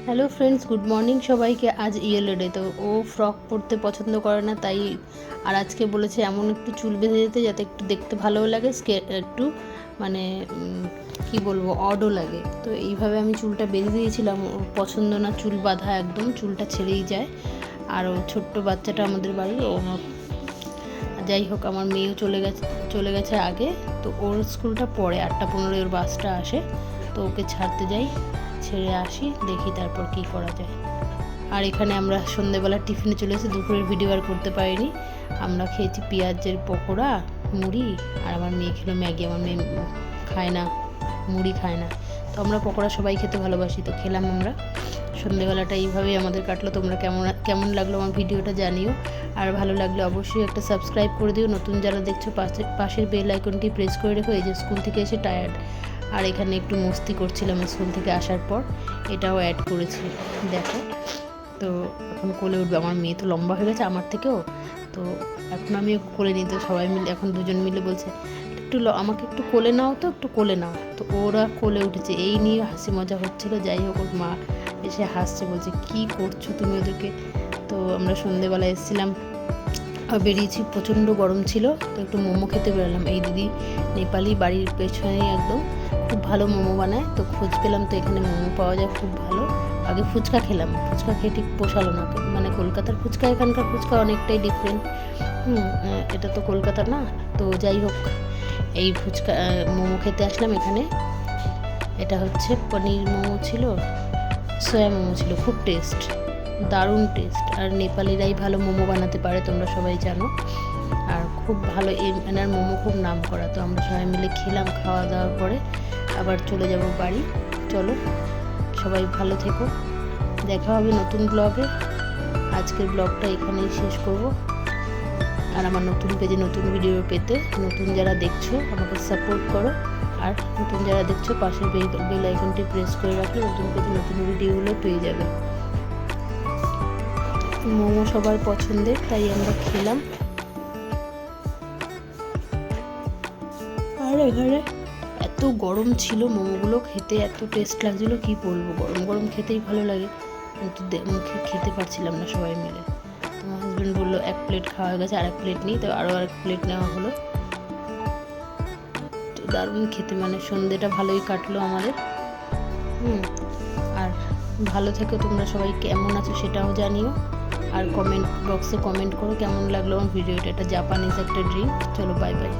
Hello friends, good morning সবাইকে। আজ yellow day, তো ও ফ্রক পরতে পছন্দ করে না, তাই আর আজকে বলেছে এমন একটু চুল বেঁধে দিতে যাতে একটু দেখতে ভালোও লাগে, একটু মানে কি বলবো, অডও লাগে। তো এইভাবে আমি চুলটা বেঁধে দিয়েছিলাম। ওর পছন্দ না চুল বাঁধা, একদম চুলটা ছেড়েই যায়। আর ও ছোট্ট বাচ্চাটা আমাদের বাড়ি, ও যাই হোক আমার মেয়েও চলে গেছে আগে। তো ওর স্কুলটা পরে 8:15 ওর বাসটা আসে, তো ওকে ছাড়তে যাই, ছেড়ে আসি, দেখি তারপর কি করা যায়। আর এখানে আমরা সন্ধ্যেবেলা টিফিনে চলে এসে দুপুরের ভিডিও আর করতে পারিনি। আমরা খেয়েছি পেঁয়াজের পকোড়া, মুড়ি, আর আমার মেয়ে খেলো ম্যাগি। আমার মেয়ে খায় না, মুড়ি খায় না, তো আমরা পকোড়া সবাই খেতে ভালোবাসি, তো খেলাম আমরা। সন্ধ্যেবেলাটা এইভাবেই আমাদের কাটলো। তোমরা কেমন লাগলো আমার ভিডিওটা জানিও, আর ভালো লাগলে অবশ্যই একটা সাবস্ক্রাইব করে দিও। নতুন যারা দেখছো পাশের বেল আইকনটি প্রেস করে রেখো। এই যে স্কুল থেকে এসে টায়ার্ড, আর এখানে একটু মস্তি করছিলাম স্কুল থেকে আসার পর, এটাও অ্যাড করেছি দেখো। তো এখন কোলে উঠবে। আমার মেয়ে তো লম্বা হয়ে গেছে আমার থেকেও, তো এখন আমি কোলে নিই। তো সবাই মিলে এখন দুজন মিলে বলছে আমাকে একটু কোলে নাও, তো একটু কোলে নাও। তো ওরা কোলে উঠেছে, এই নিয়ে হাসি মজা হচ্ছিলো। যাই হোক, ওর মা এসে হাসছে, বলছে কি করছো তুমি ওদেরকে। তো আমরা সন্ধেবেলা এসেছিলাম, বেরিয়েছি, প্রচণ্ড গরম ছিল, তো একটু মোমো খেতে বেরোলাম। এই দিদি নেপালি, বাড়ির পেছনেই একদম, খুব ভালো মোমো বানায়। তো খোঁজ পেলাম, তো এখানে মোমো পাওয়া যায় খুব ভালো। আগে ফুচকা খেলাম, ফুচকা খেয়ে ঠিক পোষালো না, মানে কলকাতার ফুচকা এখানকার ফুচকা অনেকটাই ডিফারেন্ট। এটা তো কলকাতা না। তো যাই হোক, এই ফুচকা মোমো খেতে আসলাম এখানে। এটা হচ্ছে পনির মোমো ছিল, সয়া মোমো ছিল, খুব টেস্ট, দারুণ টেস্ট। আর নেপালিরাই ভালো মোমো বানাতে পারে, তোমরা সবাই জানো। আর খুব ভালো, এনার মোমো খুব নাম করা। তো আমরা সবাই মিলে খেলাম, খাওয়া দাওয়ার পরে আবার চলে যাব বাড়ি। চলো, সবাই ভালো থেকো, দেখা হবে নতুন ব্লগে। আজকের ব্লগটা এখানেই শেষ করব। আর আমার নতুন পেজে নতুন ভিডিও পেতে নতুন যারা দেখছো আমাকে সাপোর্ট করো, আর নতুন যারা দেখছো পাশের বেল আইকনটি প্রেস করে রাখলে নতুন পেজে নতুন ভিডিওগুলো পেয়ে যাবে। মোমো সবার পছন্দের, তাই আমরা খেলাম। আর এখানে এত গরম ছিল, মোমোগুলো খেতে এত টেস্ট লাগছিল, কি বলবো। গরম গরম খেতেই ভালো লাগে, কিন্তু মুখে খেতে পারছিলাম না সবাই মিলে। তো আমার হাজব্যান্ড বললো 1 প্লেট খাওয়া হয়ে গেছে, আর 1 প্লেট নিই, তো আরও 1 প্লেট নেওয়া হলো। তো দারুণ খেতে, মানে সন্ধ্যেটা ভালোই কাটলো আমাদের। আর ভালো থেকো তোমরা সবাই, কেমন আছো সেটাও জানিও। আর কমেন্ট বক্সে কমেন্ট করো কেমন লাগলো আমার ভিডিওটা। এটা জাপানিজ একটা ড্রিঙ্ক। চলো, বাই বাই।